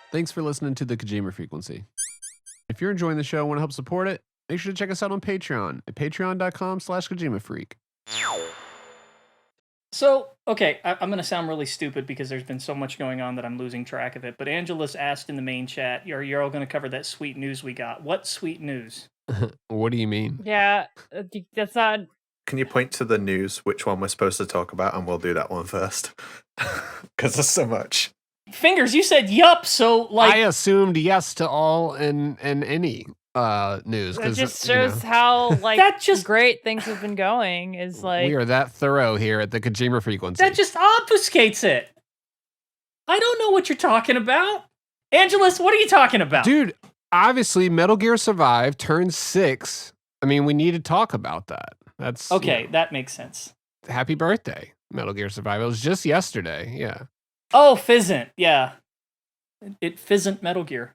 Thanks for listening to the Kojima Frequency. If you're enjoying the show and want to help support it, make sure to check us out on Patreon at patreon.com/KojimaFreak. So, okay, I'm going to sound really stupid because there's been so much going on that I'm losing track of it. But Angelus asked in the main chat, you're all going to cover that sweet news we got. What sweet news? What do you mean? Yeah, that's not... Can you point to the news, which one we're supposed to talk about, and we'll do that one first? Because there's so much. Fingers, you said yup, so like... I assumed yes to all and any news. That just shows how like great things have been going. Is like we are that thorough here at the Kojima Frequency. That just obfuscates it. I don't know what you're talking about. Angelus, what are you talking about? Dude, obviously Metal Gear Survive turned 6. I mean, we need to talk about that. That's okay, that makes sense. Happy birthday, Metal Gear Survive. It was just yesterday, yeah. Oh, PHYSINT, yeah. It PHYSINT Metal Gear.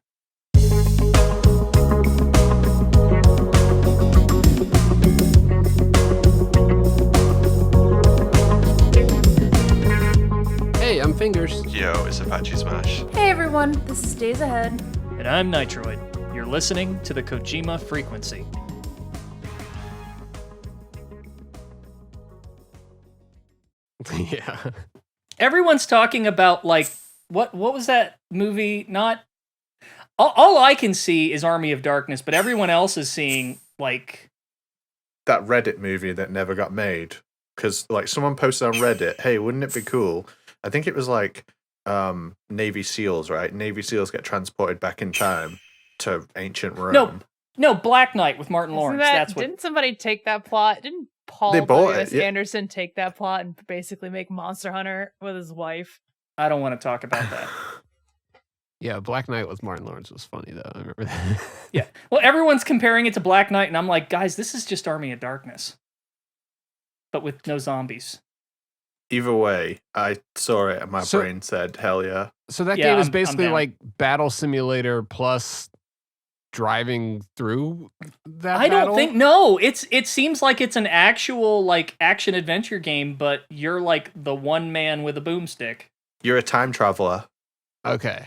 Hey, I'm Fingers. Yo, it's Apache Smash. Hey everyone, this is Days Ahead. And I'm Nitroid. You're listening to the Kojima Frequency. Yeah. Everyone's talking about, like, what was that movie? Not... All I can see is Army of Darkness, but everyone else is seeing, like... That Reddit movie that never got made. Because, like, someone posted on Reddit, hey, wouldn't it be cool? I think it was, like, Navy SEALs, right? Navy SEALs get transported back in time to ancient Rome. No, Black Knight with Martin Lawrence. That's what... Didn't somebody take that plot? Didn't Paul W.S. Anderson take that plot and basically make Monster Hunter with his wife? I don't want to talk about that. Yeah, Black Knight with Martin Lawrence was funny, though. I remember that. Yeah. Well, everyone's comparing it to Black Knight, and I'm like, guys, this is just Army of Darkness. But with no zombies. Either way, I saw it and my brain said, hell yeah. So that game is basically like Battle Simulator plus driving through that I don't think... No, it seems like it's an actual, like, action-adventure game, but you're, like, the one man with a boomstick. You're a time traveler. Okay.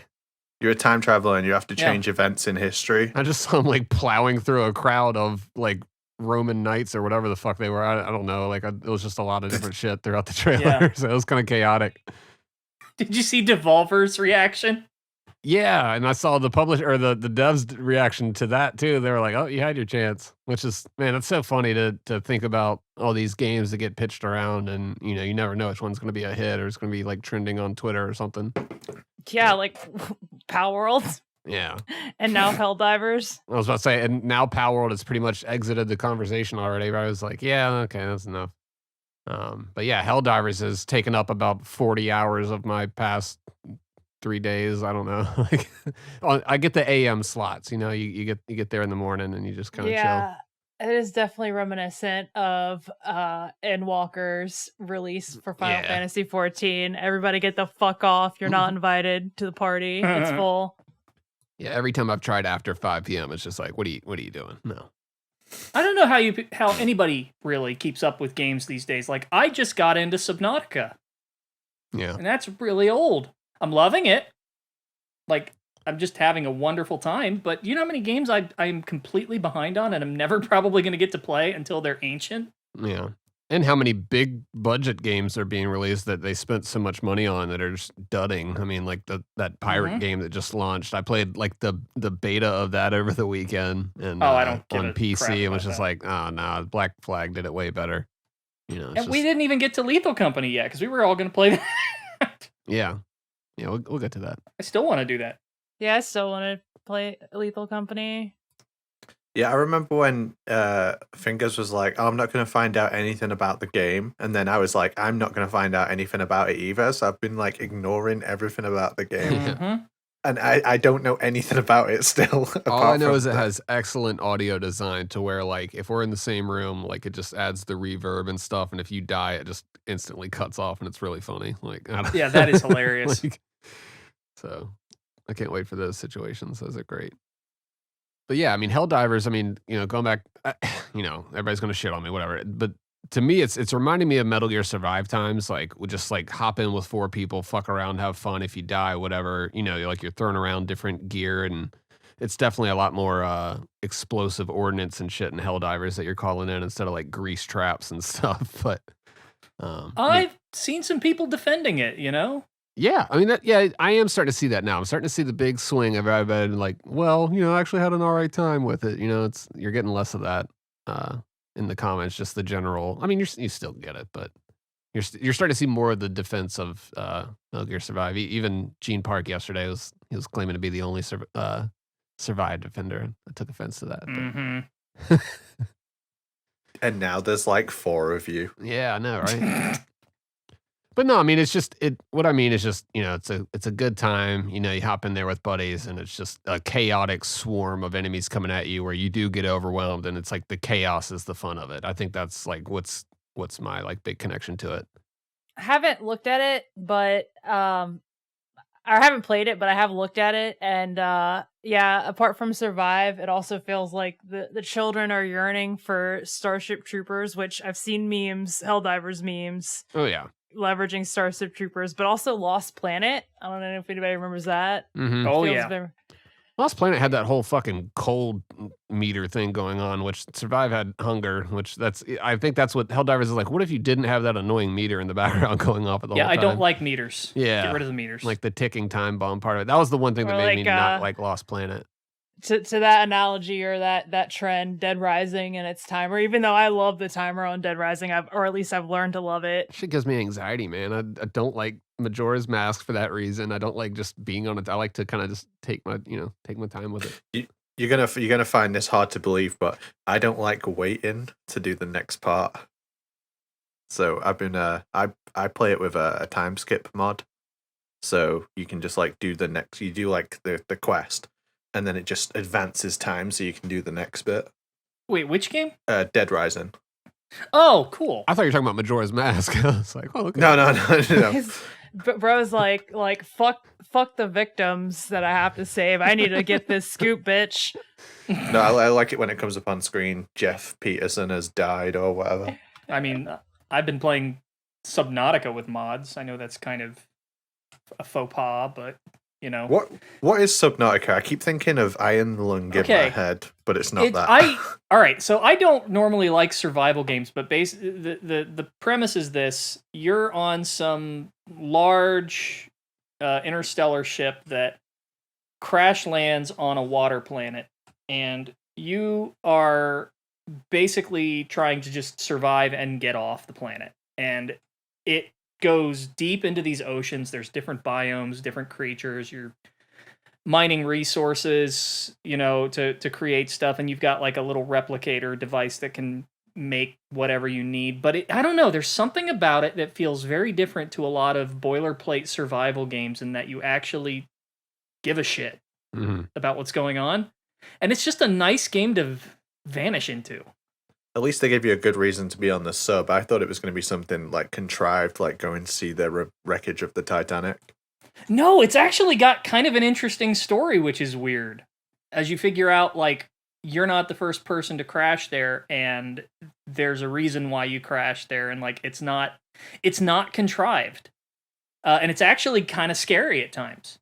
You're a time traveler and you have to change events in history. I just saw him, like, plowing through a crowd of, like, Roman knights or whatever the fuck they were. I don't know. Like, it was just a lot of different shit throughout the trailer, so it was kind of chaotic. Did you see Devolver's reaction? Yeah, and I saw the publisher or the devs' reaction to that too. They were like, "Oh, you had your chance," which is, man, it's so funny to think about all these games that get pitched around, and you know, you never know which one's going to be a hit or it's going to be like trending on Twitter or something. Yeah, like Power World. Yeah, and now Helldivers. I was about to say, and now Power World has pretty much exited the conversation already. But I was like, yeah, okay, that's enough. But yeah, Helldivers has taken up about 40 hours of my past 3 days. I don't know. Like, I get the AM slots. You know, you get there in the morning and you just kind of chill. It is definitely reminiscent of Endwalker's release for Final Fantasy 14. Everybody get the fuck off. You're not invited to the party. It's full. Yeah, every time I've tried after 5 p.m., it's just like, what are you doing? No. I don't know how anybody really keeps up with games these days. Like, I just got into Subnautica. Yeah. And that's really old. I'm loving it. Like, I'm just having a wonderful time. But you know how many games I'm completely behind on and I'm never probably going to get to play until they're ancient? Yeah. And how many big budget games are being released that they spent so much money on that are just dudding. I mean, like that pirate game that just launched. I played like the beta of that over the weekend and I don't give on a PC. crap It was about just that. like, oh no, Black Flag did it way better. You know, And we didn't even get to Lethal Company yet because we were all going to play that. Yeah, we'll get to that. I still want to do that. Yeah, I still want to play Lethal Company. Yeah, I remember when Fingers was like, oh, I'm not going to find out anything about the game. And then I was like, I'm not going to find out anything about it either. So I've been like ignoring everything about the game. Mm-hmm. And I don't know anything about it still. All I know is it has excellent audio design to where, like, if we're in the same room, like, it just adds the reverb and stuff. And if you die, it just instantly cuts off and it's really funny. Like, yeah, that is hilarious. So I can't wait for those situations. Those are great. But yeah, I mean, Helldivers, I mean, you know, going back, you know, everybody's going to shit on me, whatever. But to me, it's reminding me of Metal Gear Survive times. Like, we just like hop in with 4 people, fuck around, have fun. If you die, whatever, you're throwing around different gear, and it's definitely a lot more explosive ordnance and shit and Helldivers that you're calling in instead of like grease traps and stuff. But I've seen some people defending it. Yeah, I mean, I am starting to see that now. I'm starting to see the big swing of everybody like, well, I actually had an all right time with it. You're getting less of that in the comments, just the general. I mean, you still get it, but you're starting to see more of the defense of Metal Gear Survive. Even Gene Park yesterday he was claiming to be the only Survive defender. I took offense to that. Mm-hmm. And now there's like 4 of you. Yeah, I know, right? But no, I mean, it's just what I mean is just, it's a good time. You hop in there with buddies, and it's just a chaotic swarm of enemies coming at you where you do get overwhelmed, and it's like the chaos is the fun of it. I think that's like what's my like big connection to it. I haven't looked at it, but I haven't played it, but I have looked at it, and yeah, apart from Survive, it also feels like the children are yearning for Starship Troopers, which I've seen memes, Helldivers memes. Oh yeah. Leveraging Starship Troopers, but also Lost Planet. I don't know if anybody remembers that. Mm-hmm. Oh yeah. Lost Planet had that whole fucking cold meter thing going on, which Survive had hunger, which I think that's what Helldivers is like. What if you didn't have that annoying meter in the background going off at the whole time? Yeah, I don't like meters. Yeah. Get rid of the meters. Like the ticking time bomb part of it. That was the one thing that made me not like Lost Planet. To that analogy or that trend, Dead Rising and its timer, even though I love the timer on Dead Rising, I've learned to love it. Shit gives me anxiety, man. I don't like Majora's Mask for that reason. I don't like just being on it. I like to kind of just take my time with it. You're gonna find this hard to believe, but I don't like waiting to do the next part. So I've been I play it with a time skip mod, so you can just like do the next. You do like the quest, and then it just advances time so you can do the next bit. Wait, which game? Dead Rising. Oh, cool. I thought you were talking about Majora's Mask. I was like, oh, okay. No. But bro's like fuck the victims that I have to save. I need to get this scoop, bitch. No, I like it when it comes up on screen. Jeff Peterson has died or whatever. I mean, I've been playing Subnautica with mods. I know that's kind of a faux pas, but What is Subnautica? I keep thinking of Iron Lung in my head, but it's not that. All right, so I don't normally like survival games, but the premise is this: you're on some large interstellar ship that crash lands on a water planet, and you are basically trying to just survive and get off the planet. And it goes deep into these oceans. There's different biomes, different creatures. You're mining resources, to create stuff, and you've got like a little replicator device that can make whatever you need. But I don't know, there's something about it that feels very different to a lot of boilerplate survival games in that you actually give a shit about what's going on. And it's just a nice game to vanish into. At least they gave you a good reason to be on the sub. I thought it was going to be something like contrived, like go and see the wreckage of the Titanic. No, it's actually got kind of an interesting story, which is weird. As you figure out, like, you're not the first person to crash there, and there's a reason why you crashed there, and like it's not contrived, and it's actually kind of scary at times.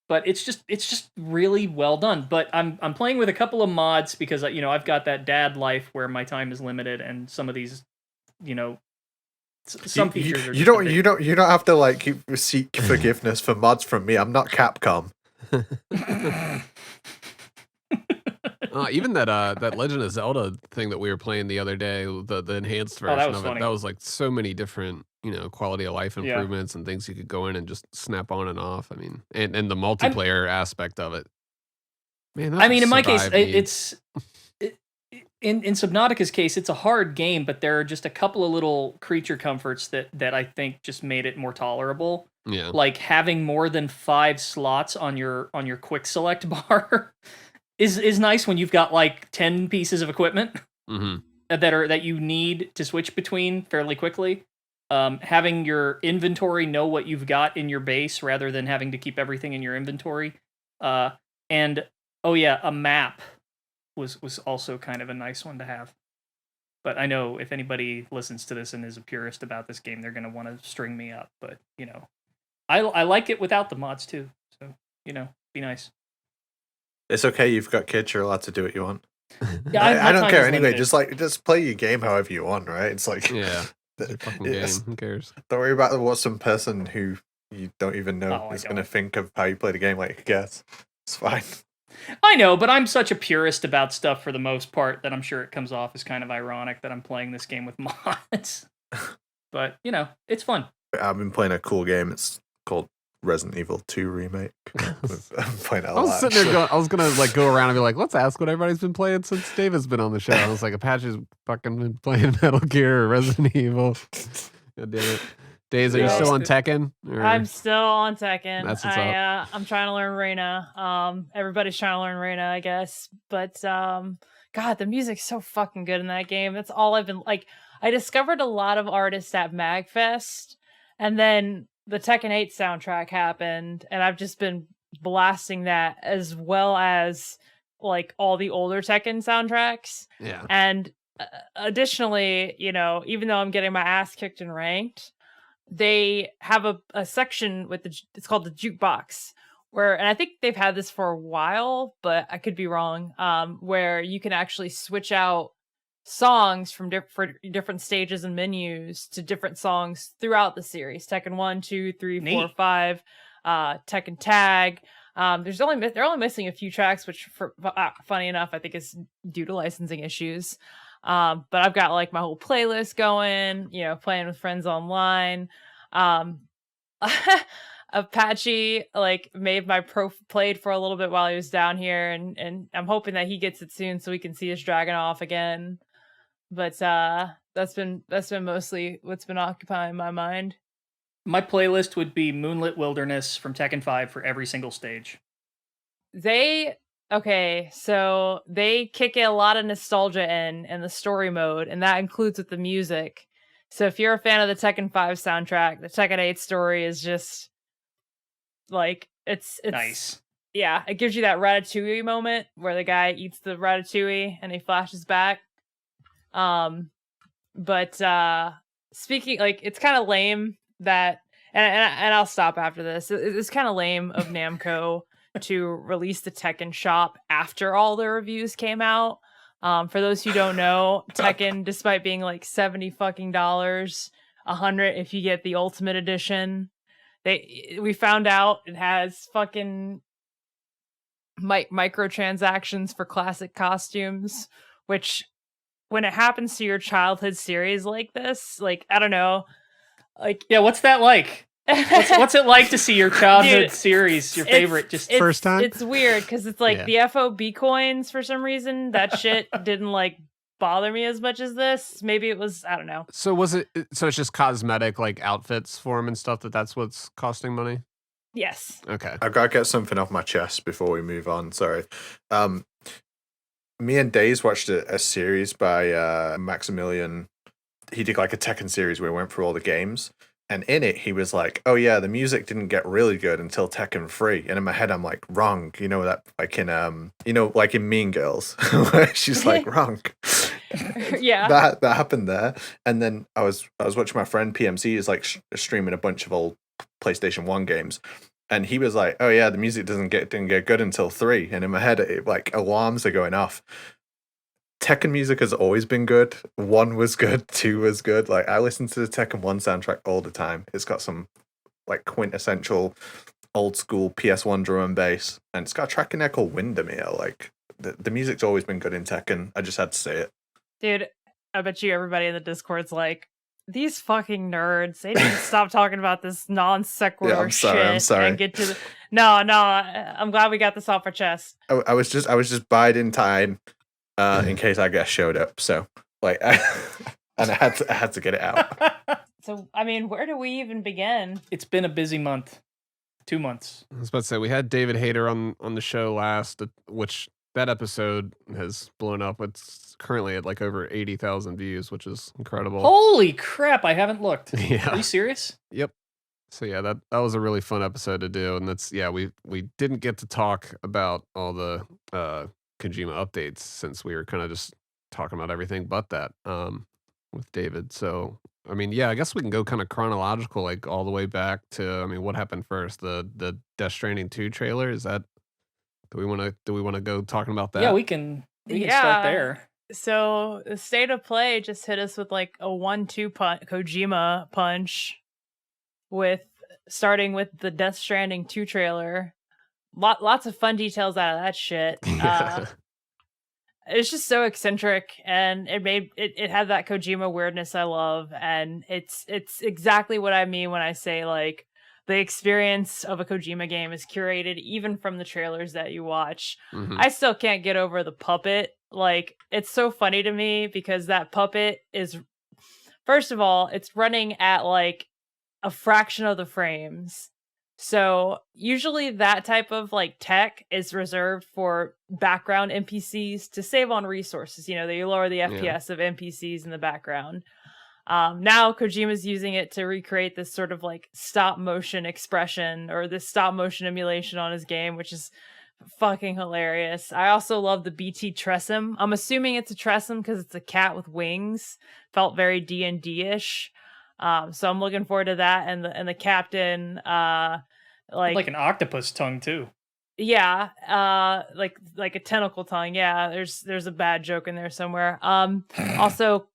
But it's just really well done. But I'm playing with a couple of mods because I've got that dad life where my time is limited, and some of these some features are you don't have to like seek forgiveness for mods from me. I'm not Capcom. Even that Legend of Zelda thing that we were playing the other day, the enhanced version of it, that was like so many different quality of life improvements and things you could go in and just snap on and off. I mean, and the multiplayer aspect of it. Man, in my case, it's in Subnautica's case, it's a hard game, but there are just a couple of little creature comforts that I think just made it more tolerable. Yeah, like having more than 5 slots on your quick select bar is nice when you've got like 10 pieces of equipment that you need to switch between fairly quickly. Having your inventory know what you've got in your base rather than having to keep everything in your inventory. And a map was also kind of a nice one to have. But I know if anybody listens to this and is a purist about this game, they're going to want to string me up. But, I like it without the mods too. So, be nice. It's okay. You've got kids. You're allowed to do what you want. Yeah, I don't time care is anyway. limited. Just play your game however you want, right? It's like Yeah. It's a fucking game. Who cares? Don't worry about what some person who you don't even know Oh, is going to think of how you play the game. Like, yes, it's fine. I know, but I'm such a purist about stuff for the most part that I'm sure it comes off as kind of ironic that I'm playing this game with mods. But, it's fun. I've been playing a cool game. It's called Resident Evil 2 Remake. I'm playing it a I was lot. sitting there going, I was gonna like go around and be like, let's ask what everybody's been playing since David's been on the show. I was like, Apache's fucking been playing Metal Gear or Resident Evil. God damn it. Days, are you still on Tekken? Or- I'm still on Tekken. That's what's up. I'm trying to learn Reina. Everybody's trying to learn Reina, I guess. But God, the music's so fucking good in that game. That's all I've been like. I discovered a lot of artists at MagFest, and then the Tekken 8 soundtrack happened, and I've just been blasting that as well as like all the older Tekken soundtracks. Yeah. And additionally, even though I'm getting my ass kicked in ranked, they have a section with it's called the jukebox, and I think they've had this for a while, but I could be wrong, where you can actually switch out songs from different stages and menus to different songs throughout the series. Tekken 1, 2, 3, 4, Neat. 5, Tekken Tag. They're only missing a few tracks, which funny enough, I think is due to licensing issues. But I've got like my whole playlist going, playing with friends online. Apache like made my played for a little bit while he was down here, and I'm hoping that he gets it soon so we can see his dragon off again. But that's been mostly what's been occupying my mind. My playlist would be Moonlit Wilderness from Tekken 5 for every single stage. So they kick a lot of nostalgia in the story mode, and that includes with the music. So if you're a fan of the Tekken 5 soundtrack, the Tekken 8 story is just like it's Nice. Yeah, it gives you that Ratatouille moment where the guy eats the Ratatouille and he flashes back. But speaking, like, it's kind of lame that, and I'll stop after this. It's kind of lame of Namco to release the Tekken shop after all the reviews came out. For those who don't know, Tekken, despite being like $70 fucking $100 if you get the Ultimate Edition, we found out it has fucking microtransactions for classic costumes, which when it happens to your childhood series like this, like, I don't know, like, Yeah, what's that like? What's it like to see your childhood series, your favorite, just first time? It's weird because it's like the FOB coins for some reason. That shit didn't like bother me as much as this. Maybe it was, I don't know. So so it's just cosmetic like outfits for him and stuff that's what's costing money? Yes. Okay. I've got to get something off my chest before we move on. Sorry. Me and Days watched a series by Maximilian. He did like a Tekken series where he went through all the games. And in it, he was like, oh yeah, the music didn't get really good until Tekken 3. And in my head, I'm like, wrong. You know that, like in, like in Mean Girls, where she's like, wrong. Yeah. That happened there. And then I was watching my friend PMC is like streaming a bunch of old PlayStation 1 games. And he was like, oh yeah, the music didn't get good until 3. And in my head, like alarms are going off. Tekken music has always been good. 1 was good, 2 was good. Like, I listen to the Tekken 1 soundtrack all the time. It's got some like quintessential old school PS1 drum and bass, and it's got a track in there called Windermere. Like, the music's always been good in Tekken. I just had to say it. Dude, I bet you everybody in the Discord's like, these fucking nerds, they need to stop talking about this non sequitur shit. I'm sorry. And get to the... No, I'm glad we got this off our chest. I was just biding time in case I guest showed up. So like, and I had to get it out. So I mean, where do we even begin? It's been a busy month. 2 months. I was about to say, we had David Hayter on the show last, which that episode has blown up. It's currently at like over 80,000 views, which is incredible. Holy crap, I haven't looked. Yeah. Are you serious? Yep. So yeah, that was a really fun episode to do, and that's we didn't get to talk about all the Kojima updates since we were kind of just talking about everything but that with David. So I mean, yeah, I guess we can go kind of chronological, like all the way back to, I mean, what happened first? The Death Stranding 2 trailer? Is that, do we want to go talking about that? Yeah, we can start there. So the state of play just hit us with like a 1-2 Kojima punch, with starting with the Death Stranding 2 trailer. Lots of fun details out of that shit. It's just so eccentric, and it had that Kojima weirdness I love, and it's exactly what I mean when I say like the experience of a Kojima game is curated even from the trailers that you watch. Mhm. I still can't get over the puppet. Like, it's so funny to me because that puppet is, first of all, it's running at like a fraction of the frames. So usually that type of like tech is reserved for background NPCs to save on resources. You know, they lower the FPS of NPCs in the background. Now Kojima's using it to recreate this sort of like stop motion expression, or this stop motion emulation on his game, which is fucking hilarious. I also love the BT Tressum. I'm assuming it's a Tressum because it's a cat with wings. Felt very D&D-ish. So I'm looking forward to that, and the captain, like an octopus tongue too. Yeah, like a tentacle tongue. Yeah, there's a bad joke in there somewhere. Also,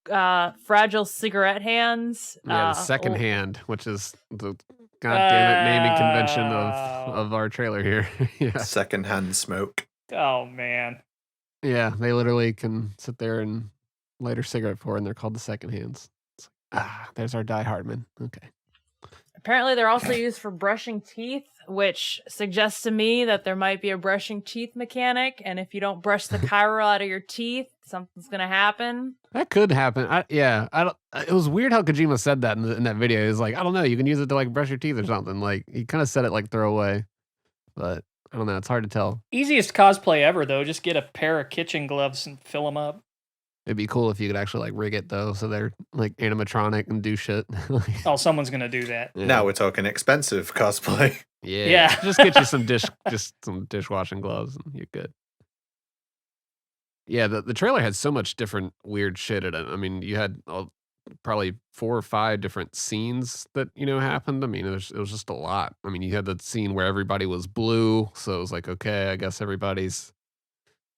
fragile cigarette hands. Yeah, the second hand, which is the goddamn it naming convention of our trailer here. Yeah, Secondhand smoke. Oh man. Yeah, they literally can sit there and light a cigarette for, and they're called the second hands. It's like, there's our Die Hardman. Okay. Apparently, they're also used for brushing teeth, which suggests to me that there might be a brushing teeth mechanic. And if you don't brush the chiral out of your teeth, something's gonna happen. That could happen. It was weird how Kojima said that in that video. He was like, I don't know, you can use it to like brush your teeth or something. Like, he kind of said it like throwaway, but I don't know. It's hard to tell. Easiest cosplay ever, though. Just get a pair of kitchen gloves and fill them up. It'd be cool if you could actually like rig it though, so they're like animatronic and do shit. Oh, someone's gonna do that. Yeah. Now we're talking expensive cosplay. Yeah. Just get you some some dishwashing gloves and you're good. Yeah, the trailer had so much different weird shit in it. I mean, you had probably 4 or 5 different scenes that, happened. I mean, it was just a lot. I mean, you had the scene where everybody was blue, so it was like, okay, I guess everybody's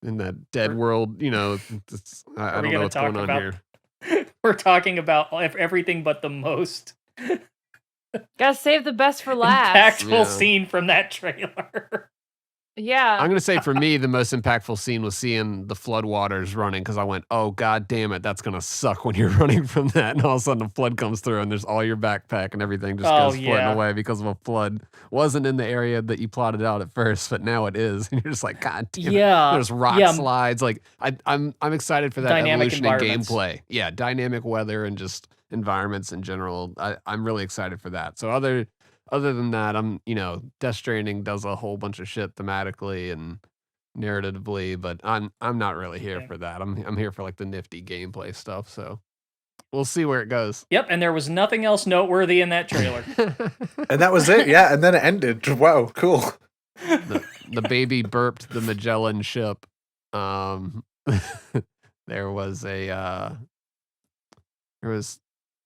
in that dead world, I don't know what's going on here. We're talking about everything but the most Gotta save the best for last. impactful scene from that trailer. Yeah. I'm going to say for me, the most impactful scene was seeing the floodwaters running, because I went, oh, God damn it, that's going to suck when you're running from that. And all of a sudden the flood comes through and there's all your backpack and everything just goes floating away because of a flood. Wasn't in the area that you plotted out at first, but now it is. And you're just like, God damn it. There's rock slides. Like, I'm excited for that dynamic evolution in environments. gameplay. Yeah, dynamic weather and just environments in general. I'm really excited for that. So other than that, Death Stranding does a whole bunch of shit thematically and narratively, but I'm not really here for that. I'm here for like the nifty gameplay stuff. So we'll see where it goes. Yep, and there was nothing else noteworthy in that trailer. And that was it, yeah. And then it ended. Wow, cool. The baby burped the Magellan ship. There was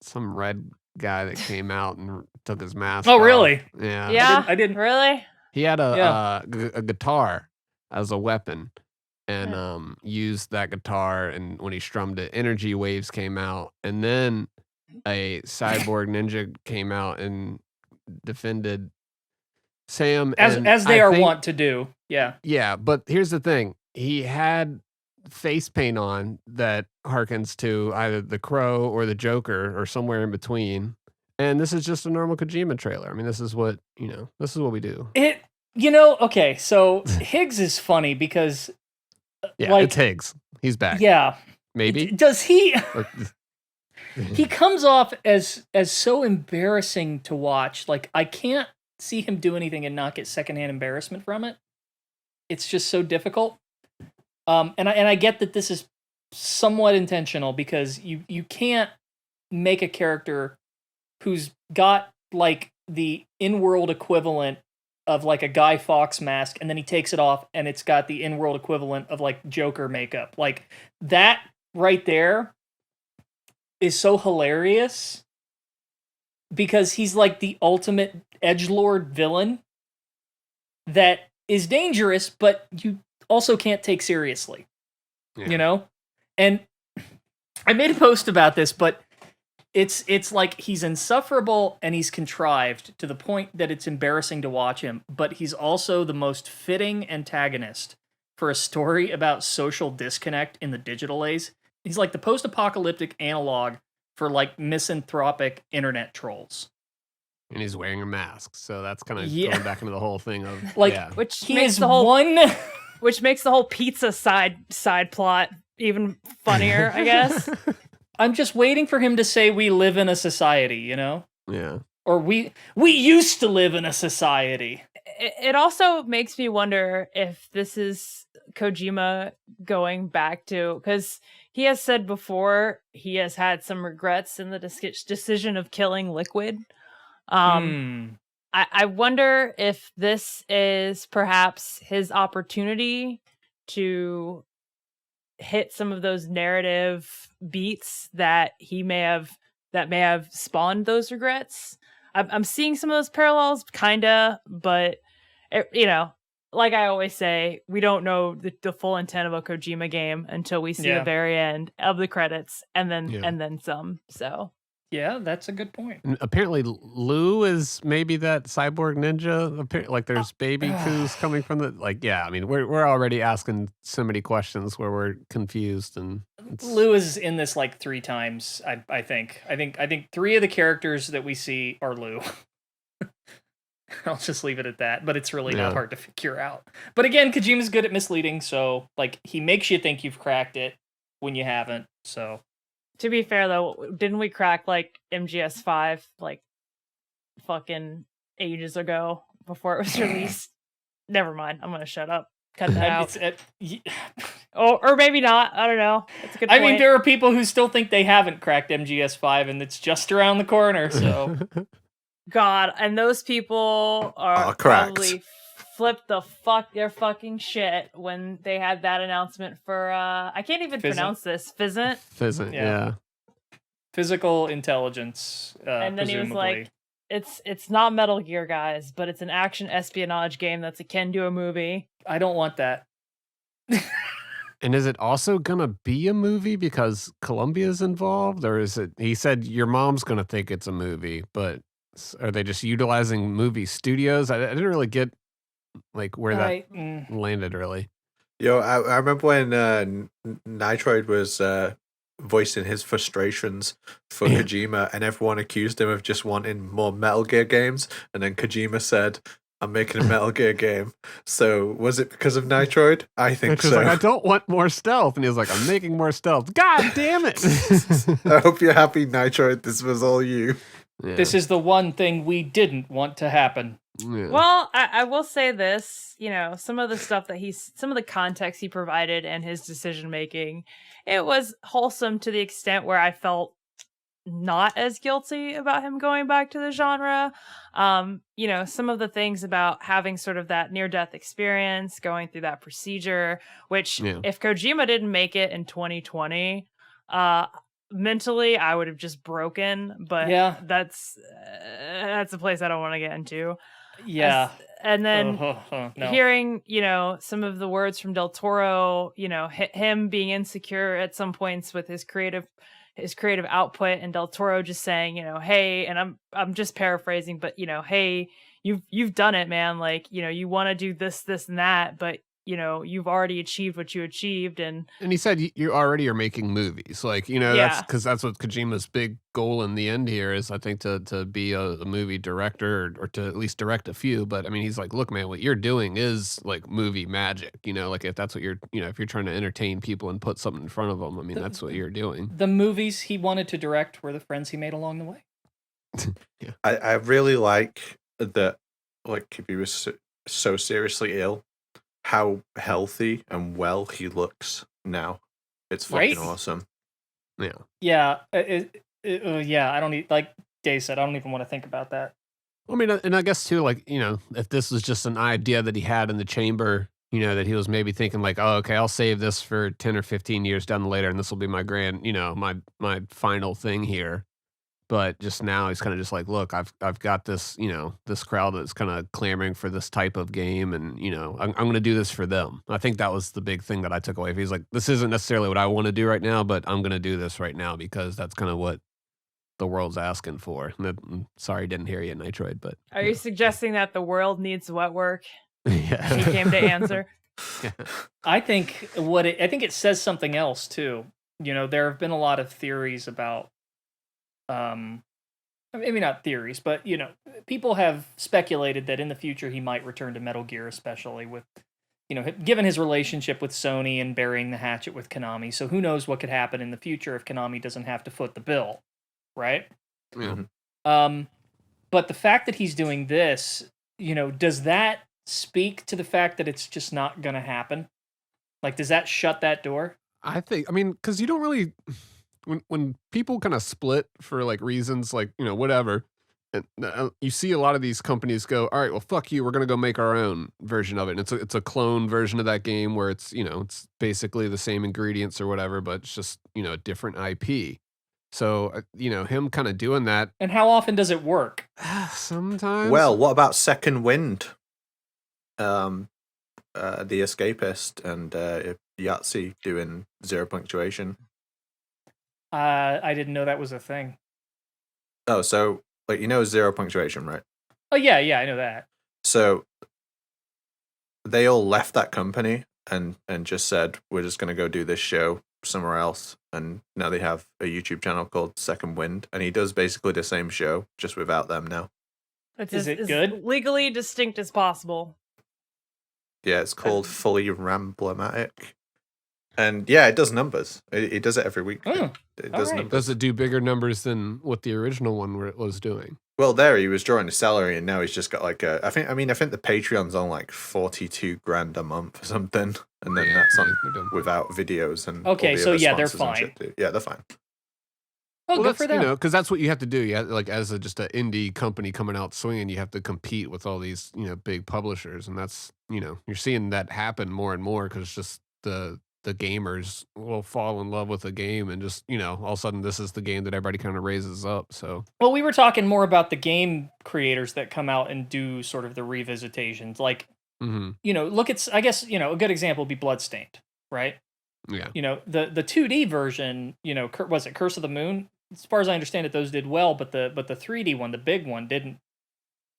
some red guy that came out and took his mask off. Really? Yeah. Yeah. I didn't. Really? He had a guitar as a weapon, and used that guitar, and when he strummed it, energy waves came out, and then a cyborg ninja came out and defended Sam, As they are wont to do. Yeah. Yeah, but here's the thing. He had face paint on that harkens to either the Crow or the Joker or somewhere in between. And this is just a normal Kojima trailer. I mean, this is what we do. Okay, so Higgs is funny because it's Higgs. He's back. Yeah. Maybe. Does he he comes off as so embarrassing to watch. Like, I can't see him do anything and not get secondhand embarrassment from it. It's just so difficult. And I get that this is somewhat intentional, because you can't make a character who's got like the in-world equivalent of like a Guy Fawkes mask, and then he takes it off and it's got the in-world equivalent of like Joker makeup. Like, that right there is so hilarious because he's like the ultimate edgelord villain that is dangerous, but you also can't take seriously. Yeah. You know? And I made a post about this, but it's like he's insufferable and he's contrived to the point that it's embarrassing to watch him, but he's also the most fitting antagonist for a story about social disconnect in the digital age. He's like the post-apocalyptic analog for like misanthropic internet trolls. And he's wearing a mask, so that's kind of Yeah. going back into the whole thing of Like, yeah. Which He makes is the whole which makes the whole pizza side plot even funnier, I guess. I'm just waiting for him to say we live in a society, you know? Yeah. Or we used to live in a society. It also makes me wonder if this is Kojima going back to, because he has said before he has had some regrets in the decision of killing Liquid. I wonder if this is perhaps his opportunity to hit some of those narrative beats that may have spawned those regrets. I'm seeing some of those parallels, kinda, but you know, like I always say, we don't know the full intent of a Kojima game until we see the very end of the credits, and then some. So yeah, that's a good point. And apparently, Lou is maybe that cyborg ninja. Like, there's baby Cruz coming from the yeah. I mean, we're already asking so many questions where we're confused, and Lou is in this like 3 times. I think 3 of the characters that we see are Lou. I'll just leave it at that. But it's really not hard to figure out. But again, Kojima's good at misleading, so like he makes you think you've cracked it when you haven't. So. To be fair, though, didn't we crack like MGS5 like fucking ages ago before it was released? Never mind. I'm gonna shut up. Cut that out. Or maybe not. I don't know. It's a good point. I mean, there are people who still think they haven't cracked MGS5 and it's just around the corner. So, God, and those people are probably flipped their fucking shit when they had that announcement for I can't even pronounce this. PHYSINT, yeah. Physical intelligence. And then presumably. he was like, it's not Metal Gear, guys, but it's an action espionage game that's akin to a movie. I don't want that. And is it also gonna be a movie because Columbia's involved, or is it? He said your mom's gonna think it's a movie, but are they just utilizing movie studios? I didn't really get like where that landed really. Yo, I remember when Nitroid was voicing his frustrations for Kojima, and everyone accused him of just wanting more Metal Gear games, and then Kojima said, I'm making a Metal Gear game. So was it because of Nitroid? I think so. Like, I don't want more stealth. And he was like, I'm making more stealth. God damn it. I hope you're happy, Nitroid. This was all you. Yeah. This is the one thing we didn't want to happen. Yeah. Well, I will say this, you know, some of the stuff that some of the context he provided and his decision making, it was wholesome to the extent where I felt not as guilty about him going back to the genre. You know, some of the things about having sort of that near-death experience, going through that procedure, which if Kojima didn't make it in 2020, mentally I would have just broken, but that's a place I don't want to get into. And then hearing, you know, some of the words from Del Toro, you know, him being insecure at some points with his creative output, and Del Toro just saying, you know, hey, and I'm just paraphrasing, but you know, hey, you've done it, man. Like, you know, you want to do this, and that, but you know, you've already achieved what you achieved. And he said you already are making movies, like, you know, that's because that's what Kojima's big goal in the end here is, I think, to be a movie director or to at least direct a few. But I mean, he's like, look, man, what you're doing is like movie magic, you know, like if that's what you're, you know, if you're trying to entertain people and put something in front of them, I mean, that's what you're doing. The movies he wanted to direct were the friends he made along the way. I really like that, like, if he was so seriously ill, how healthy and well he looks now. It's fucking awesome. Yeah. I don't need, like Dave said, I don't even want to think about that. I mean, and I guess too, like, you know, if this was just an idea that he had in the chamber you know, that he was maybe thinking like, oh, okay, I'll save this for 10 or 15 years down the later, and this will be my grand, you know, my final thing here. But just now he's kind of just like, look, I've got this, you know, this crowd that's kind of clamoring for this type of game, and you know, I'm going to do this for them. I think that was the big thing that I took away. He's like, this isn't necessarily what I want to do right now, but I'm going to do this right now because that's kind of what the world's asking for. Sorry, didn't hear you, Nitroid, but Are you suggesting that the world needs wet work? yeah. He came to answer. I think I think it says something else too. You know, there have been a lot of theories about, maybe not theories, but you know, people have speculated that in the future he might return to Metal Gear, especially with, you know, given his relationship with Sony and burying the hatchet with Konami. So who knows what could happen in the future if Konami doesn't have to foot the bill, right? Yeah. But the fact that he's doing this, you know, does that speak to the fact that it's just not going to happen? Like, does that shut that door? I mean, because you don't really, when people kind of split for like reasons like, you know, whatever, and you see a lot of these companies go, all right, well, fuck you, we're gonna go make our own version of it. And it's a clone version of that game where it's, you know, it's basically the same ingredients or whatever, but it's just, you know, a different IP. So you know, him kind of doing that. And how often does it work? Sometimes. Well, what about Second Wind? The Escapist and Yahtzee doing zero punctuation. I didn't know that was a thing. Oh, so like, you know, zero punctuation, right? Oh yeah, I know that. So they all left that company and just said, we're just going to go do this show somewhere else. And now they have a YouTube channel called Second Wind, and he does basically the same show, just without them now. It's Is it as good? legally distinct as possible. Yeah, it's called Fully Ramblematic. And yeah, it does numbers. It does it every week. Oh, It does alright. numbers. Does it do bigger numbers than what the original one was doing? Well, there he was drawing a salary, and now he's just got like I think the Patreon's on like 42 grand a month or something, and then that's on they're done. without videos and Okay, all the so other yeah, they're sponsors and fine. shit, too. Yeah, they're fine. Oh, Well, good that's, for them. you know, because that's what you have to do. Yeah, like as just an indie company coming out swinging, you have to compete with all these, you know, big publishers, and that's, you know, you're seeing that happen more and more because just the gamers will fall in love with a game, and just, you know, all of a sudden this is the game that everybody kind of raises up. So Well, we were talking more about the game creators that come out and do sort of the revisitations. Like, you know, look at, I guess, you know, a good example would be Bloodstained, right? yeah, You know, the 2D version, you know, was it Curse of the Moon? As far as I understand it, those did well, but the 3D one, the big one, didn't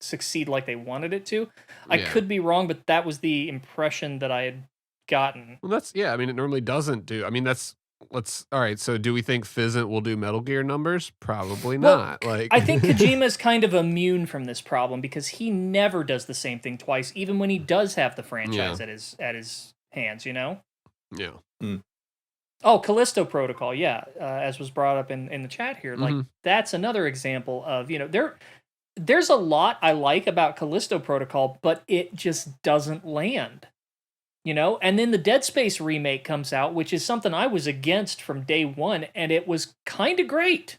succeed like they wanted it to. I Yeah. could be wrong, but that was the impression that I had gotten. well, that's, yeah. I mean, it normally doesn't do. I mean, all right. So, do we think PHYSINT will do Metal Gear numbers? Probably Well, not. Like, I think Kojima's kind of immune from this problem because he never does the same thing twice, even when he does have the franchise at his hands, you know? yeah, Oh, Callisto Protocol, yeah, as was brought up in the chat here. Like, that's another example of, you know, there's a lot I like about Callisto Protocol, but it just doesn't land, you know? And then the Dead Space remake comes out, which is something I was against from day one, and it was kind of great.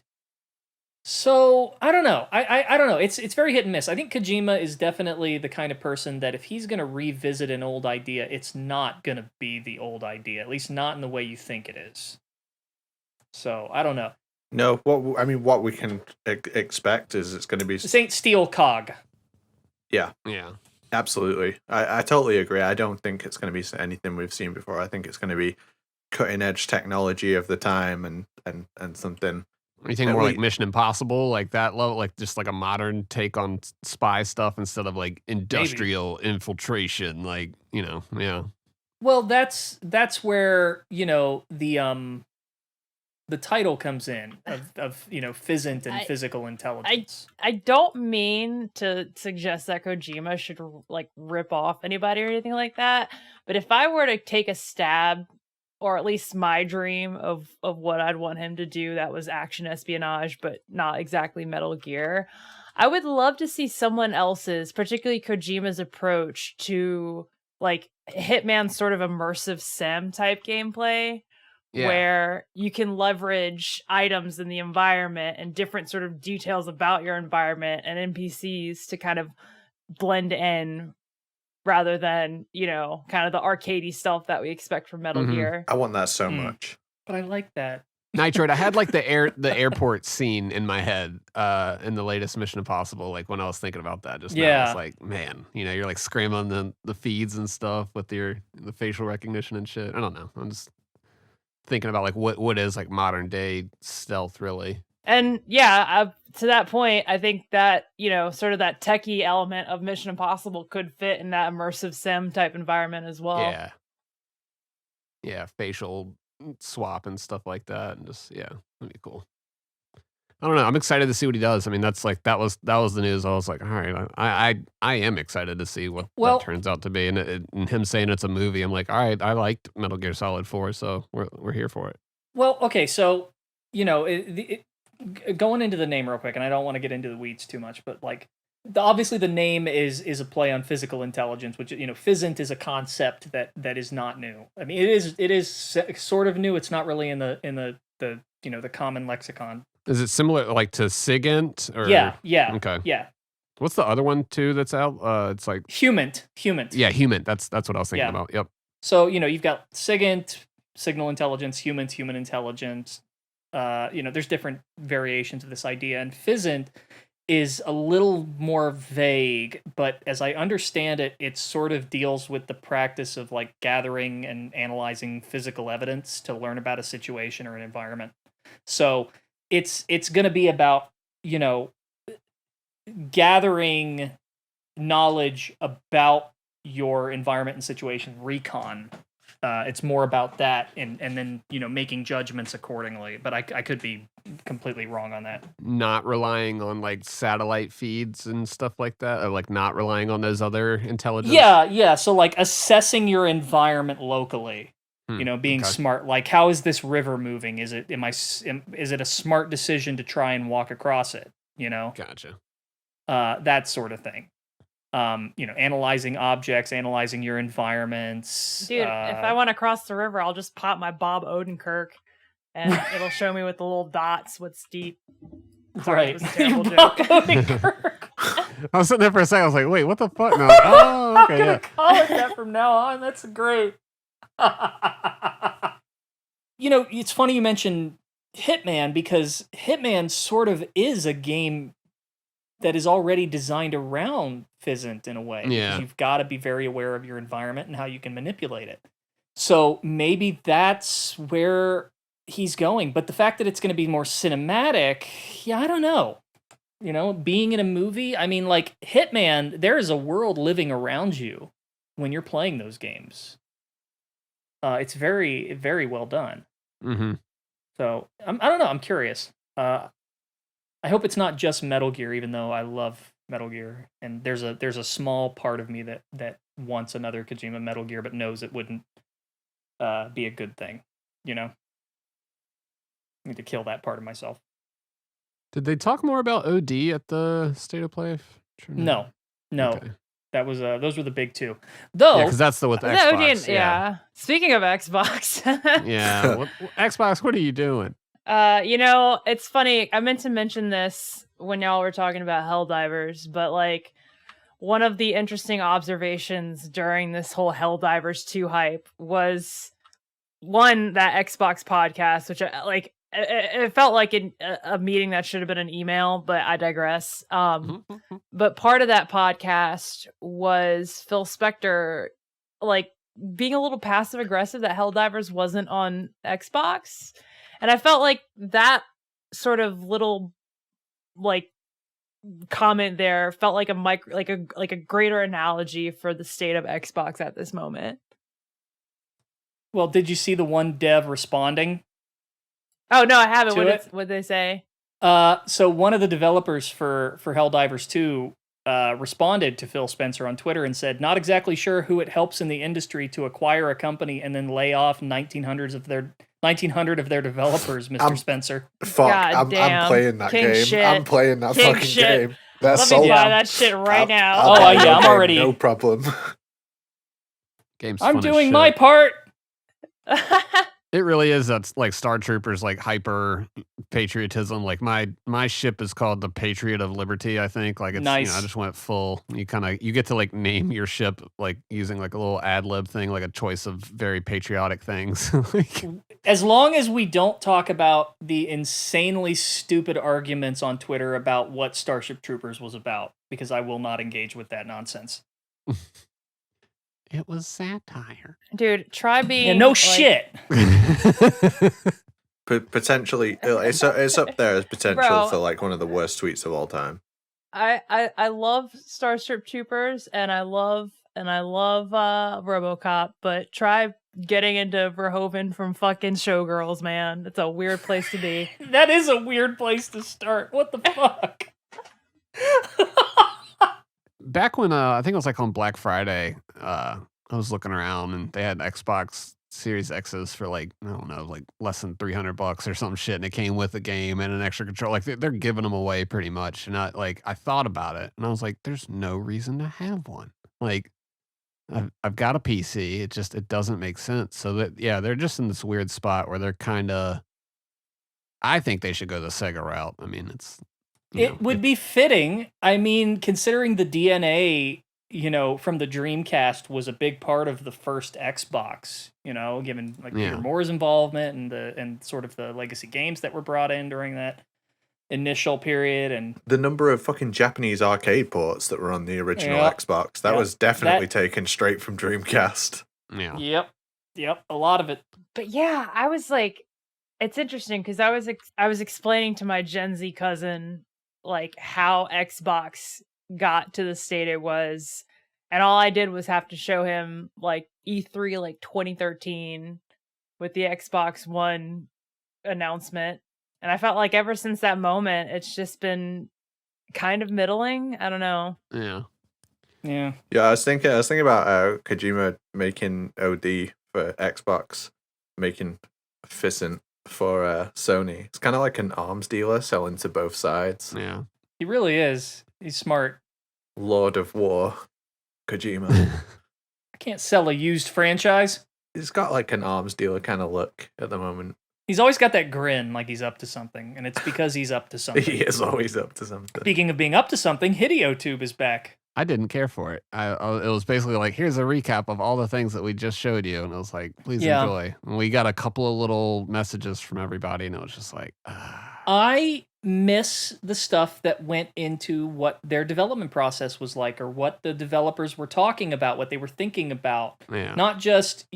So, I don't know. I don't know. It's very hit and miss. I think Kojima is definitely the kind of person that if he's going to revisit an old idea, it's not going to be the old idea, at least not in the way you think it is. So, I don't know. No, what we can expect is it's going to be. This ain't Steel Cog. yeah. Absolutely. I totally agree. I don't think it's going to be anything we've seen before. I think it's going to be cutting edge technology of the time and something. Anything more like Mission Impossible, like that level, like just like a modern take on spy stuff instead of like industrial infiltration, like, you know, yeah. Well, that's where, you know, the title comes in of you know, PHYSINT and physical intelligence. I don't mean to suggest that Kojima should like rip off anybody or anything like that, but if I were to take a stab, or at least my dream of what I'd want him to do that was action espionage, but not exactly Metal Gear, I would love to see someone else's, particularly Kojima's approach to like Hitman sort of immersive sim type gameplay. Yeah. Where you can leverage items in the environment and different sort of details about your environment and NPCs to kind of blend in rather than, kind of the arcadey stuff that we expect from Metal Mhm. Gear. I want that so much. But I like that. Nitroid, I had like the airport scene in my head in the latest Mission Impossible, like when I was thinking about that just now. Yeah. It's like, man, you're like scrambling the feeds and stuff with the facial recognition and shit. I don't know. I'm just thinking about like what is like modern day stealth really. And yeah, to that point, I think that, sort of that techie element of Mission Impossible could fit in that immersive sim type environment as well. Yeah. Yeah, facial swap and stuff like that, and just that'd be cool. I don't know. I'm excited to see what he does. I mean, that's like that was the news. I was like, all right, I am excited to see what that turns out to be. And him saying it's a movie, I'm like, all right, I liked Metal Gear Solid 4, so we're here for it. Well, okay, so going into the name real quick, and I don't want to get into the weeds too much, but like obviously the name is a play on physical intelligence, which PHYSINT is a concept that is not new. I mean, it is sort of new. It's not really in the the common lexicon. Is it similar like to SIGINT? Or Yeah. Okay. Yeah. What's the other one too that's out? It's like HUMANT. Yeah, HUMANT. That's what I was thinking about. Yep. So you've got SIGINT, signal intelligence, human intelligence. There's different variations of this idea, and PHYSINT is a little more vague, but as I understand it, it sort of deals with the practice of like gathering and analyzing physical evidence to learn about a situation or an environment. So it's going to be about, gathering knowledge about your environment and situation, recon. It's more about that and then, making judgments accordingly. But I could be completely wrong on that. Not relying on like satellite feeds and stuff like that, or like not relying on those other intelligence. Yeah. So like assessing your environment locally, being smart. Like, how is this river moving? Is it a smart decision to try and walk across it? Gotcha. That sort of thing. Analyzing objects, analyzing your environments. Dude, if I want to cross the river, I'll just pop my Bob Odenkirk, and it'll show me with the little dots what's deep. Sorry, it was a terrible Bob joke. Odenkirk. I was sitting there for a second. I was like, wait, what the fuck? No. Oh, okay, I'm gonna call it that from now on. That's great. It's funny you mentioned Hitman, because Hitman sort of is a game that is already designed around PHYSINT in a way. Yeah. You've got to be very aware of your environment and how you can manipulate it. So maybe that's where he's going. But the fact that it's going to be more cinematic, I don't know. Being in a movie, I mean, like Hitman, there is a world living around you when you're playing those games. It's very, very well done. Mm-hmm. So I don't know. I'm curious. I hope it's not just Metal Gear, even though I love Metal Gear, and there's a small part of me that wants another Kojima Metal Gear, but knows it wouldn't be a good thing. I need to kill that part of myself. Did they talk more about OD at the State of Play? No. Okay. That was those were the big two. Though, Yeah, because that's the with the Xbox. Yeah. Speaking of Xbox. Yeah. Xbox, what are you doing? It's funny. I meant to mention this when y'all were talking about Helldivers, but like one of the interesting observations during this whole Helldivers 2 hype was one, that Xbox podcast, which it felt like a meeting that should have been an email, but I digress. But part of that podcast was Phil Spector, like being a little passive aggressive that Helldivers wasn't on Xbox. And I felt like that sort of little like comment there felt like a greater analogy for the state of Xbox at this moment. well, did you see the one dev responding? Oh no, I haven't. To What did they say? So one of the developers for Helldivers 2 responded to Phil Spencer on Twitter and said, "Not exactly sure who it helps in the industry to acquire a company and then lay off 1,900 of their developers, Mr. Spencer." Fuck, God I'm damn. playing that King game. shit. I'm playing that King fucking shit. game. That's Let me sold. buy that shit right now. Oh, play yeah, that I'm game, already- No problem. Game's I'm fun as doing shit. my part. It really is. That's like Star Troopers, like hyper patriotism. Like my ship is called the Patriot of Liberty. I think like it's Nice. I just went full. You get to like name your ship like using like a little ad lib thing, like a choice of very patriotic things. Like, As long as we don't talk about the insanely stupid arguments on Twitter about what Starship Troopers was about, because I will not engage with that nonsense. it was satire. Dude, try being. Yeah, no like, shit. Potentially, it's up there as potential Bro. for like one of the worst tweets of all time. I love Starship Troopers and I love RoboCop, but try getting into Verhoeven from fucking Showgirls, man. It's a weird place to be. That is a weird place to start. What the fuck? Back when I think it was like on Black Friday, I was looking around and they had Xbox Series X's for like, I don't know, like less than $300 or some shit, and it came with a game and an extra controller. Like they're giving them away pretty much. And I thought about it and I was like, there's no reason to have one. Like I've got a PC. It doesn't make sense. So that they're just in this weird spot where they're kind of. I think they should go the Sega route. I mean, It would be fitting. I mean, considering the DNA, from the Dreamcast was a big part of the first Xbox, given like Peter Moore's involvement and sort of the legacy games that were brought in during that initial period, and the number of fucking Japanese arcade ports that were on the original Xbox, that was definitely taken straight from Dreamcast. Yeah. Yep, a lot of it. But yeah, I was like, it's interesting because I was explaining to my Gen Z cousin like how Xbox got to the state it was, and all I did was have to show him like E3 like 2013 with the Xbox One announcement, and I felt like ever since that moment it's just been kind of middling. I don't know. Yeah. I was thinking about Kojima making OD for Xbox, making PHYSINT for Sony. It's kind of like an arms dealer selling to both sides. Yeah. He really is. He's smart. Lord of War, Kojima. I can't sell a used franchise. He's got like an arms dealer kind of look at the moment. He's always got that grin like he's up to something, and it's because he's up to something. He is always up to something. Speaking of being up to something, Hideo Tube is back. I didn't care for it. It was basically like, here's a recap of all the things that we just showed you. And I was like, please enjoy. And we got a couple of little messages from everybody. And it was just like, I miss the stuff that went into what their development process was like, or what the developers were talking about, what they were thinking about. Yeah. Not just,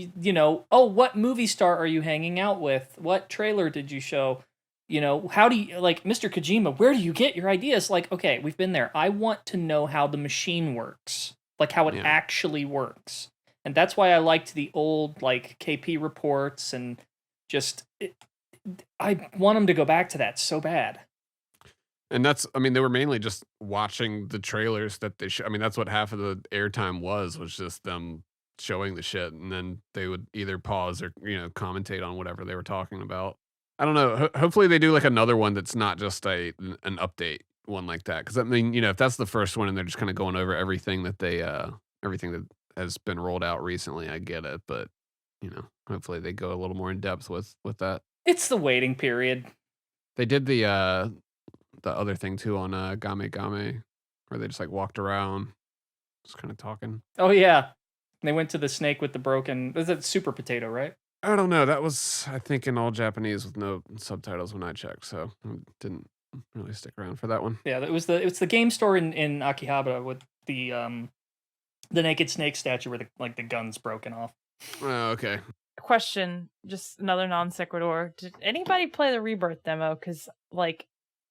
what movie star are you hanging out with? What trailer did you show? How do you, like, Mr. Kojima, where do you get your ideas? Like, okay, we've been there. I want to know how the machine works, like how it actually works. And that's why I liked the old, like, KP reports and just, I want them to go back to that so bad. And they were mainly just watching the trailers that they I mean, that's what half of the airtime was just them showing the shit. And then they would either pause or, commentate on whatever they were talking about. I don't know. Hopefully they do like another one that's not just an update one like that. Because I mean, if that's the first one and they're just kind of going over everything that everything that has been rolled out recently, I get it. But hopefully they go a little more in depth with that. It's the waiting period. They did the other thing too on Game Game, where they just like walked around, just kind of talking. Oh yeah, they went to the snake with the broken. Was it Super Potato, right? I don't know. That was, I think, in all Japanese with no subtitles when I checked, so I didn't really stick around for that one. Yeah, it was the game store in Akihabara with the naked snake statue where the gun's broken off. Oh, okay. Question, just another non sequitur. Did anybody play the Rebirth demo? Because like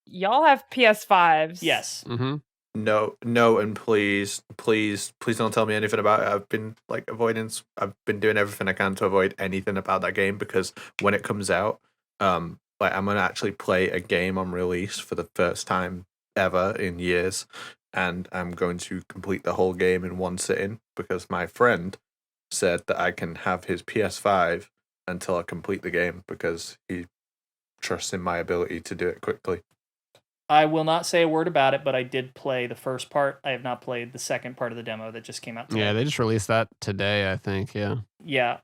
y'all have PS5s. Yes. Mm-hmm. No, and please don't tell me anything about it. I've been like avoidance. I've been doing everything I can to avoid anything about that game, because when it comes out, I'm gonna actually play a game on release for the first time ever in years, and I'm going to complete the whole game in one sitting, because my friend said that I can have his PS5 until I complete the game, because he trusts in my ability to do it quickly. I will not say a word about it, but I did play the first part. I have not played the second part of the demo that just came out today. Yeah, they just released that today, I think. Yeah. Yeah.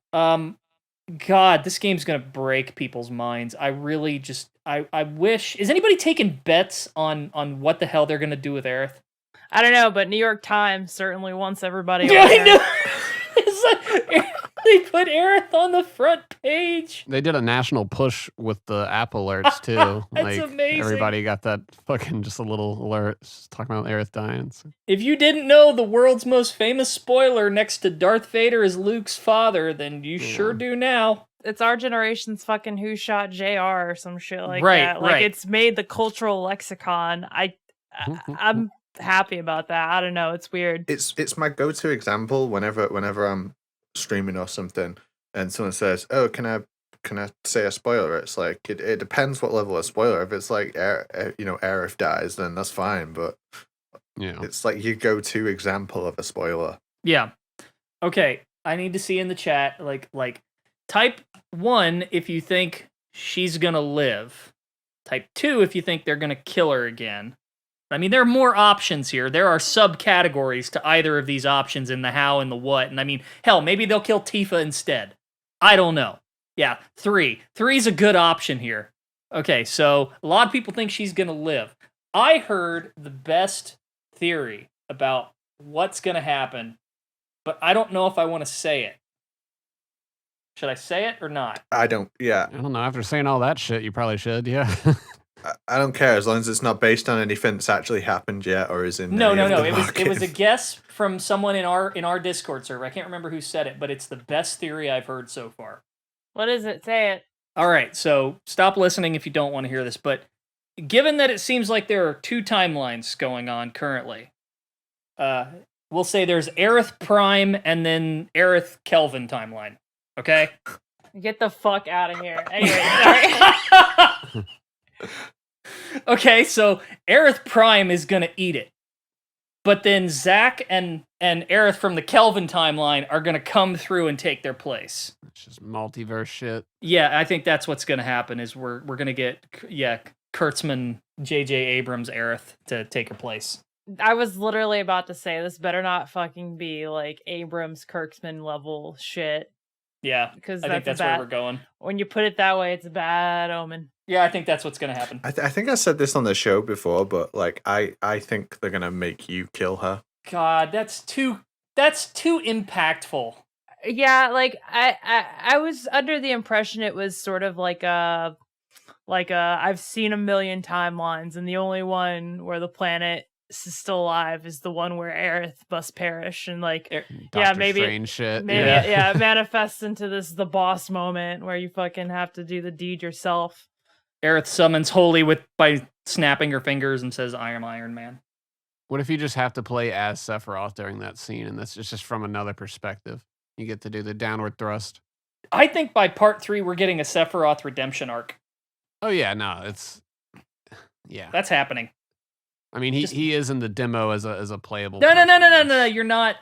God, this game's gonna break people's minds. I really just, I wish. Is anybody taking bets on what the hell they're gonna do with Aerith? I don't know, but New York Times certainly wants everybody. Yeah, on I there. know. It's like, they put Aerith on the front page. They did a national push with the app alerts too. That's amazing. Everybody got that fucking just a little alert just talking about Aerith dying. So. If you didn't know the world's most famous spoiler next to Darth Vader is Luke's father, then you sure do now. It's our generation's fucking Who Shot JR or some shit like Right, that. Like right. it's made the cultural lexicon. I'm happy about that. I don't know. It's weird. It's my go-to example whenever I'm streaming or something, and someone says, "Oh, can I say a spoiler?" It's like it depends what level of spoiler. If it's like Aerith dies, then that's fine. But Yeah, it's like your go-to example of a spoiler. Yeah. Okay. I need to see in the chat, like type 1 if you think she's gonna live. Type 2 if you think they're gonna kill her again. I mean, there are more options here. There are subcategories to either of these options in the how and the what. And I mean, hell, maybe they'll kill Tifa instead. I don't know. Yeah, 3. 3's a good option here. Okay, so a lot of people think she's gonna live. I heard the best theory about what's gonna happen, but I don't know if I want to say it. Should I say it or not? I don't. Yeah, I don't know. After saying all that shit, you probably should. Yeah. I don't care as long as it's not based on anything that's actually happened yet or is in. No. any of the It was a market. guess from someone in our Discord server. I can't remember who said it, but it's the best theory I've heard so far. What is it? Say it. All right, so stop listening if you don't want to hear this. But given that it seems like there are 2 timelines going on currently, we'll say there's Aerith Prime and then Aerith Kelvin timeline. Okay. Get the fuck out of here. Anyway, sorry. Okay, so Aerith Prime is gonna eat it. But then Zack and Aerith from the Kelvin timeline are gonna come through and take their place. It's just multiverse shit. Yeah, I think that's what's gonna happen is we're gonna get Kurtzman, J.J. Abrams, Aerith to take her place. I was literally about to say this better not fucking be like Abrams Kirksman level shit. Yeah, Because I think that's where we're going. When you put it that way, it's a bad omen. Yeah, I think that's what's gonna happen. I think I said this on the show before, but like I think they're gonna make you kill her. God, that's too impactful. Yeah, like I was under the impression it was sort of like a I've seen a million timelines, and the only one where the planet is still alive is the one where Aerith must perish, and like Doctor maybe Strange shit. maybe Yeah. it manifests into the boss moment where you fucking have to do the deed yourself. Aerith summons Holy by snapping her fingers and says, "I am Iron Man." What if you just have to play as Sephiroth during that scene, and that's just from another perspective? You get to do the downward thrust. I think by part 3 we're getting a Sephiroth redemption arc. Oh yeah, no, yeah. That's happening. I mean, he is in the demo as a playable. No. person. You're not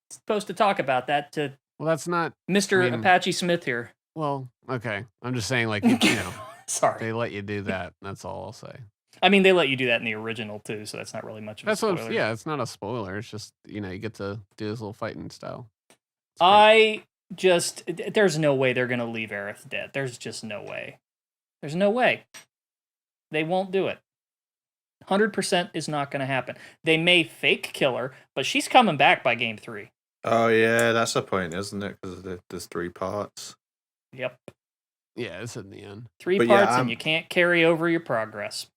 supposed to talk about that to Well, that's not. Mr. I mean- Apache Smith here. Well, okay. I'm just saying, like, you know, Sorry. they let you do that. That's all I'll say. I mean, they let you do that in the original too, so that's not really much of That's a what. spoiler. Yeah, it's not a spoiler. It's just you get to do this little fighting style. It's great. There's no way they're gonna leave Aerith dead. There's just no way. There's no way. They won't do it. 100% is not gonna happen. They may fake kill her, but she's coming back by game 3. Oh yeah, that's the point, isn't it? Because there's 3 parts. Yep. Yeah, it's in the end. 3 But yeah, parts, and you can't carry over your progress.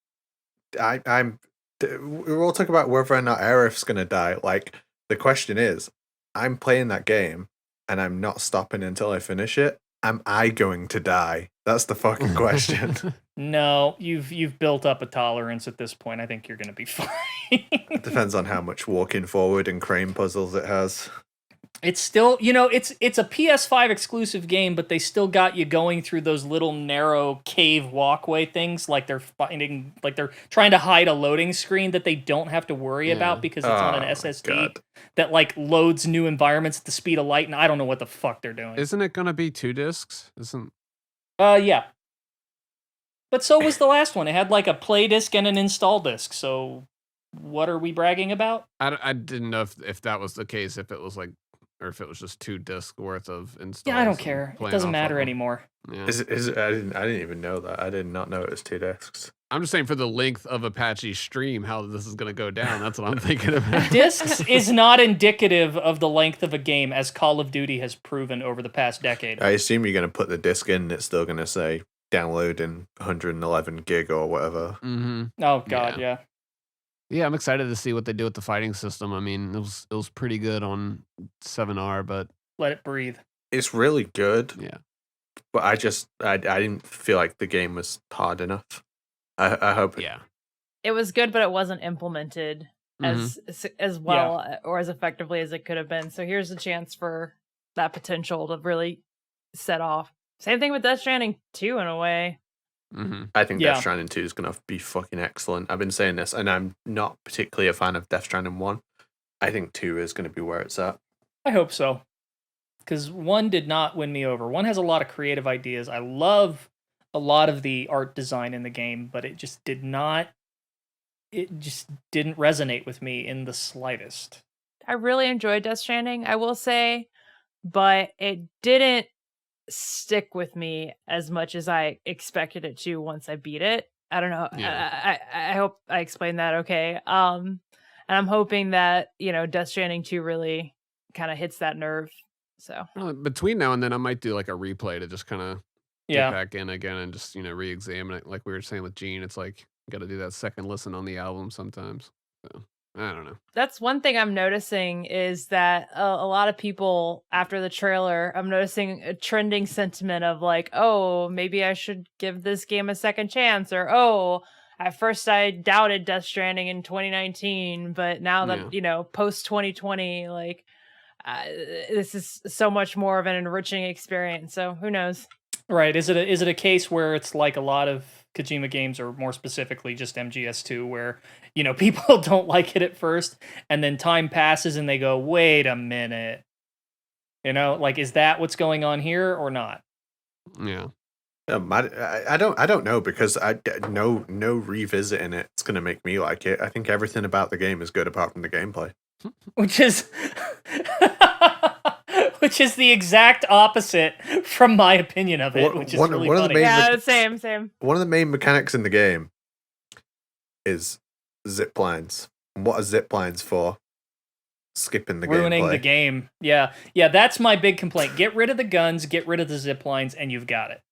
We're all talking about whether or not Aerith's gonna die. Like the question is, I'm playing that game and I'm not stopping until I finish it. Am I going to die? That's the fucking question. No, you've built up a tolerance at this point. I think you're gonna be fine. Depends on how much walking forward and crane puzzles it has. It's still, it's a PS5 exclusive game, but they still got you going through those little narrow cave walkway things, like they're trying to hide a loading screen that they don't have to worry about because it's on an SSD God. that like loads new environments at the speed of light, and I don't know what the fuck they're doing. Isn't it gonna be 2 discs? Yeah. But so was the last one. It had like a play disc and an install disc. So what are we bragging about? I didn't know if that was the case. If it was like or if it was just 2 disc worth of installs. Yeah, I don't and care. It playing doesn't off matter of 'em. anymore. Yeah. Is it? I didn't even know that. I did not know it was 2 discs. I'm just saying for the length of Apache's stream, how this is going to go down. That's what I'm thinking about. Discs is not indicative of the length of a game, as Call of Duty has proven over the past decade. I assume you're going to put the disc in. It's still going to say downloading 111 gig or whatever. Mm-hmm. Oh God, yeah. Yeah, I'm excited to see what they do with the fighting system. I mean, it was pretty good on 7R, but Let it breathe. It's really good. yeah. But I didn't feel like the game was hard enough. I hope. Yeah. It was good, but it wasn't implemented as well or as effectively as it could have been. So here's a chance for that potential to really set off. Same thing with Death Stranding 2 in a way. Mm-hmm. I think Yeah. Death Stranding 2 is going to be fucking excellent. I've been saying this, and I'm not particularly a fan of Death Stranding 1. I think 2 is going to be where it's at. I hope so. Because 1 did not win me over. 1 has a lot of creative ideas. I love a lot of the art design in the game, but it just didn't resonate with me in the slightest. I really enjoyed Death Stranding, I will say, but it didn't stick with me as much as I expected it to once I beat it. I don't know. Yeah. I hope I explained that okay. And I'm hoping that, Death Stranding 2 really kind of hits that nerve. So Well, between now and then, I might do like a replay to just kind of Yeah. get back in again and just, re-examine it. Like we were saying with Gene, it's like you got to do that second listen on the album sometimes. So I don't know. that's one thing I'm noticing is that a lot of people after the trailer, I'm noticing a trending sentiment of like, oh, maybe I should give this game a second chance, or oh, at first I doubted Death Stranding in 2019, but now that post 2020, like this is so much more of an enriching experience. So who knows? Right. Is it a case where it's like a lot of Kojima games, or more specifically just MGS2, where, people don't like it at first, and then time passes and they go, wait a minute. Like, is that what's going on here or not? Yeah. I don't know, because no revisiting it's going to make me like it. I think everything about the game is good apart from the gameplay. Which is which is the exact opposite from my opinion of it, which is really one of the funny. main Yeah, same. One of the main mechanics in the game is zip lines. And what are zip lines for? Skipping the Ruining gameplay. the game. Yeah, that's my big complaint. Get rid of the guns, get rid of the zip lines, and you've got it.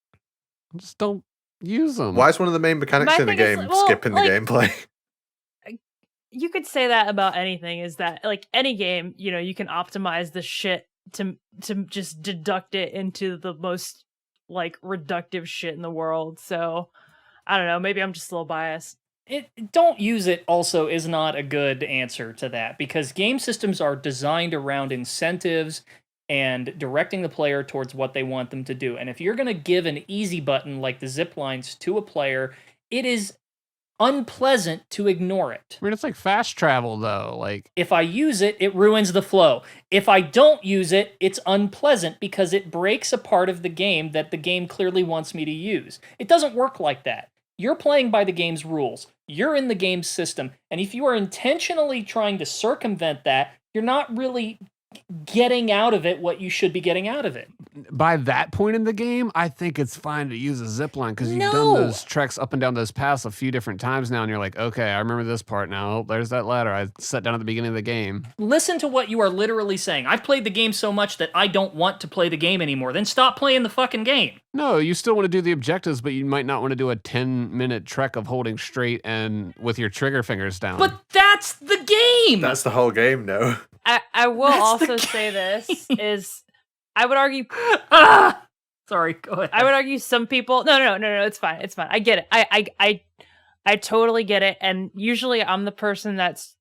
Just don't use them. Why is one of the main mechanics My in the thing is, game well, skipping the like- gameplay? You could say that about anything, is that like any game, you can optimize the shit to just deduct it into the most like reductive shit in the world. So I don't know, maybe I'm just a little biased. Don't use it also is not a good answer to that, because game systems are designed around incentives and directing the player towards what they want them to do. And if you're going to give an easy button like the zip lines to a player, it is unpleasant to ignore it. I mean, it's like fast travel, though. Like, If I use it, it ruins the flow. If I don't use it, it's unpleasant because it breaks a part of the game that the game clearly wants me to use. It doesn't work like that. You're playing by the game's rules. You're in the game's system. And if you are intentionally trying to circumvent that, you're not really getting out of it what you should be getting out of it. by that point in the game, I think it's fine to use a zip line because you've done No. those treks up and down those paths a few different times now, and you're like, okay, I remember this part now. Oh, there's that ladder I set down at the beginning of the game. Listen to what you are literally saying. I've played the game so much that I don't want to play the game anymore. Then stop playing the fucking game. No, you still want to do the objectives, but you might not want to do a 10-minute trek of holding straight and with your trigger fingers down. But that's the game! That's the whole game, no. I will That's the also say this is I would argue Ah! Sorry, go ahead. I would argue some people no, it's fine. It's fine. I get it. I totally get it. And usually I'm the person that's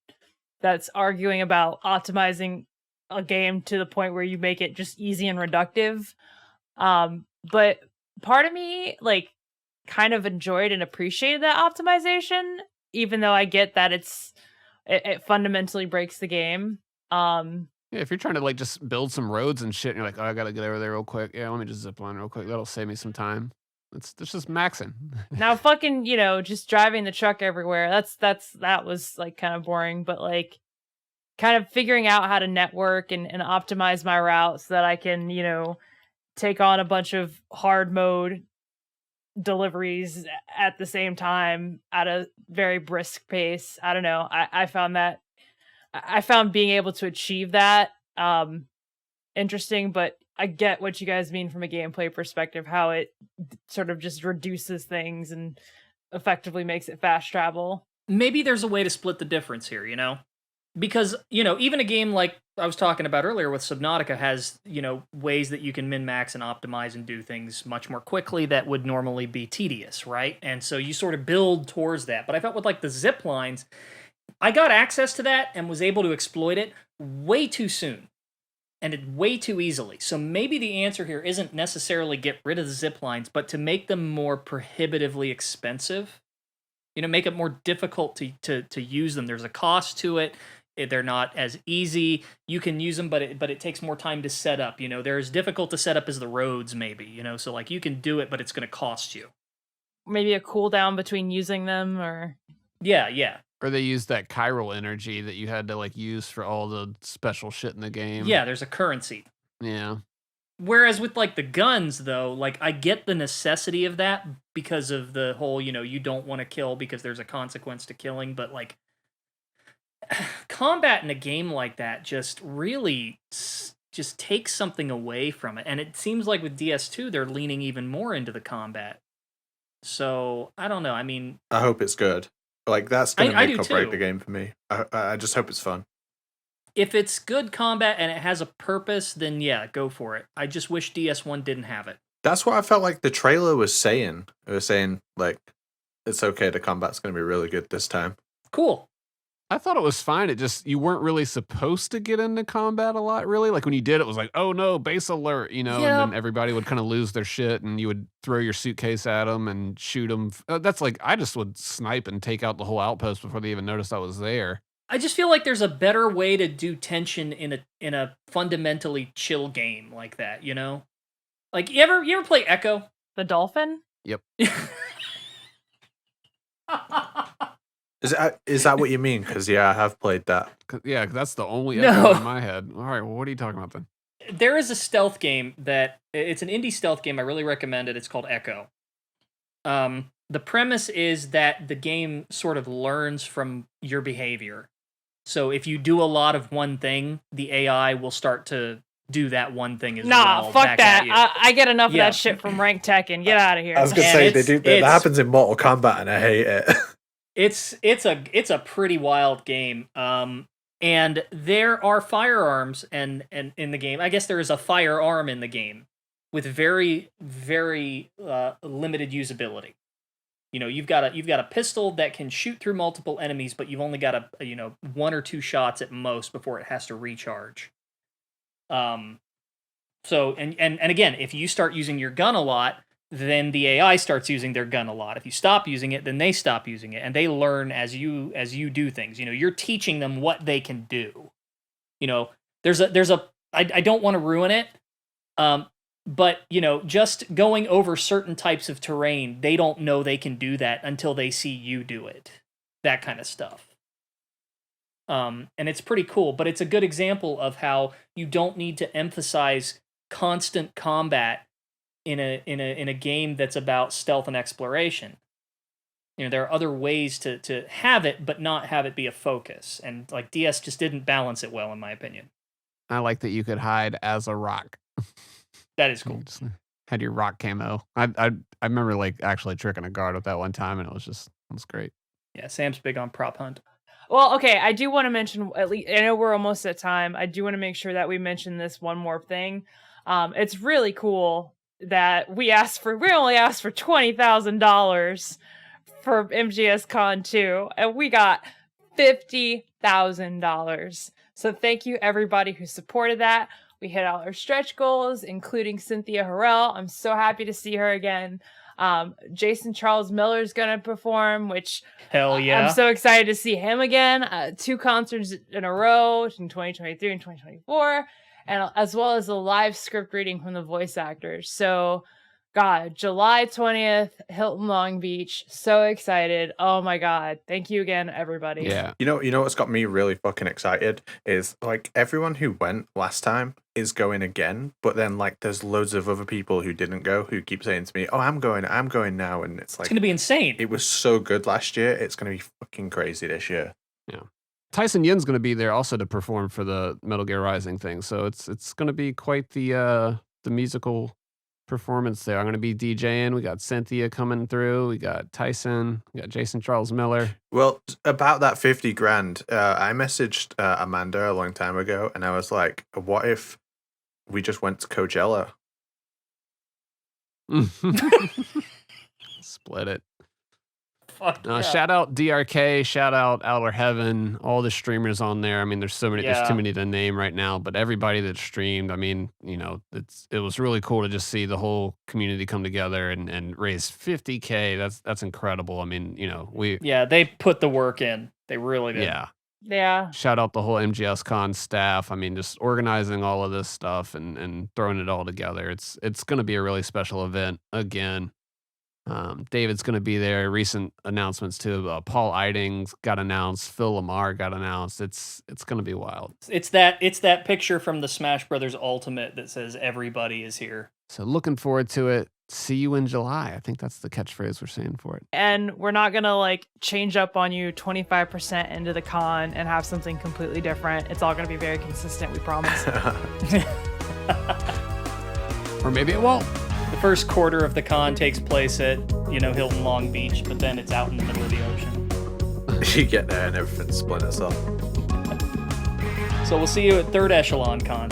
arguing about optimizing a game to the point where you make it just easy and reductive. But part of me like kind of enjoyed and appreciated that optimization, even though I get that it fundamentally breaks the game. Yeah, if you're trying to like just build some roads and shit, and you're like, oh, I gotta get over there real quick. Yeah, let me just zip line real quick. That'll save me some time. It's just maxing. Now fucking, just driving the truck everywhere. That was like kind of boring, but like kind of figuring out how to network and optimize my route so that I can, take on a bunch of hard mode deliveries at the same time at a very brisk pace. I don't know. I found being able to achieve that interesting, but I get what you guys mean from a gameplay perspective, how it sort of just reduces things and effectively makes it fast travel. Maybe there's a way to split the difference here, Because, even a game like I was talking about earlier with Subnautica has, ways that you can min-max and optimize and do things much more quickly that would normally be tedious, right? And so you sort of build towards that. But I felt with like the zip lines, I got access to that and was able to exploit it way too soon. And way too easily. So maybe the answer here isn't necessarily get rid of the zip lines, but to make them more prohibitively expensive. Make it more difficult to use them. There's a cost to it. They're not as easy. You can use them, but it takes more time to set up. They're as difficult to set up as the roads, maybe. So like you can do it, but it's going to cost you. Maybe a cooldown between using them, or yeah. Or they used that chiral energy that you had to like use for all the special shit in the game. Yeah, there's a currency. Yeah. Whereas with like the guns, though, like I get the necessity of that because of the whole, you don't want to kill because there's a consequence to killing. But like combat in a game like that just really just takes something away from it. And it seems like with DS2, they're leaning even more into the combat. So I don't know. I mean, I hope it's good. Like that's going to make or break too. the game for me. I just hope it's fun. If it's good combat and it has a purpose, then yeah, go for it. I just wish DS1 didn't have it. That's what I felt like the trailer was saying. It was saying like, it's okay. The combat's going to be really good this time. Cool. I thought it was fine. It just, you weren't really supposed to get into combat a lot, really. Like when you did, it was like, oh no, base alert, and then everybody would kind of lose their shit and you would throw your suitcase at them and shoot them. That's like, I just would snipe and take out the whole outpost before they even noticed I was there. I just feel like there's a better way to do tension in a fundamentally chill game like that, Like you ever play Echo? The dolphin? Yep. Is that what you mean? Because I have played that. Yeah, that's the only echo in my head. All right, well, what are you talking about then? There is a stealth game it's an indie stealth game. I really recommend it. It's called Echo. The premise is that the game sort of learns from your behavior. So if you do a lot of one thing, the AI will start to do that one thing as well. Nah, fuck that. I get enough of that shit from Ranked Tekken. Get out of here. I was going to say, that happens in Mortal Kombat and I hate it. It's a pretty wild game. And there are firearms and in the game. I guess there is a firearm in the game with very, very limited usability. You've got a pistol that can shoot through multiple enemies, but you've only got one or two shots at most before it has to recharge. So again, if you start using your gun a lot, then the AI starts using their gun a lot. If you stop using it, then they stop using it, and they learn as you do things. You're teaching them what they can do. There's a I don't want to ruin it, but just going over certain types of terrain, they don't know they can do that until they see you do it. That kind of stuff. And it's pretty cool, but it's a good example of how you don't need to emphasize constant combat in a game that's about stealth and exploration. There are other ways to have it, but not have it be a focus. And like DS just didn't balance it well, in my opinion. I like that you could hide as a rock. That is cool. Just had your rock camo. I remember like actually tricking a guard with that one time, and it was great. Yeah, Sam's big on prop hunt. Well, okay, I do want to mention, at least, I know we're almost at time. I do want to make sure that we mention this one more thing. It's really cool that we only asked for $20,000 for MGS Con 2, and we got $50,000. So thank you everybody who supported that. We hit all our stretch goals, including Cynthia Harrell. I'm so happy to see her again. Jason Charles Miller's gonna perform, which hell yeah, I'm so excited to see him again. 2 concerts in a row in 2023 and 2024, and as well as a live script reading from the voice actors. So God, July 20th, Hilton Long Beach. So excited. Oh my God. Thank you again, everybody. Yeah. You know what's got me really fucking excited is like everyone who went last time is going again, but then like there's loads of other people who didn't go who keep saying to me, "Oh, I'm going now," and it's like It's gonna be insane. it was so good last year. It's gonna be fucking crazy this year. Tyson Yin's going to be there also to perform for the Metal Gear Rising thing. So it's going to be quite the musical performance there. I'm going to be DJing. We got Cynthia coming through. We got Tyson. We got Jason Charles Miller. Well, about that 50 grand, I messaged Amanda a long time ago, and I was like, "What if we just went to Coachella?" Split it. Fuck yeah. Shout out DRK, shout out Outer Heaven, all the streamers on there. I mean, there's so many, there's too many to name right now, but everybody that streamed, I mean, you know, it was really cool to just see the whole community come together and raise $50K. That's incredible. I mean, you know, they put the work in. They really did. Yeah. Yeah. Shout out the whole MGS Con staff. I mean, just organizing all of this stuff and throwing it all together. It's going to be a really special event again. David's going to be there. Recent announcements too. Paul Eidings got announced. Phil Lamar got announced. It's going to be wild. It's that picture from the Smash Brothers Ultimate that says everybody is here. So looking forward to it. See you in July. I think that's the catchphrase we're saying for it. And we're not going to like change up on you 25% into the con and have something completely different. It's all going to be very consistent, we promise. Or maybe it won't. The first quarter of the con takes place at, Hilton Long Beach, but then it's out in the middle of the ocean. You get there and everything splinters off. So we'll see you at Third Echelon Con.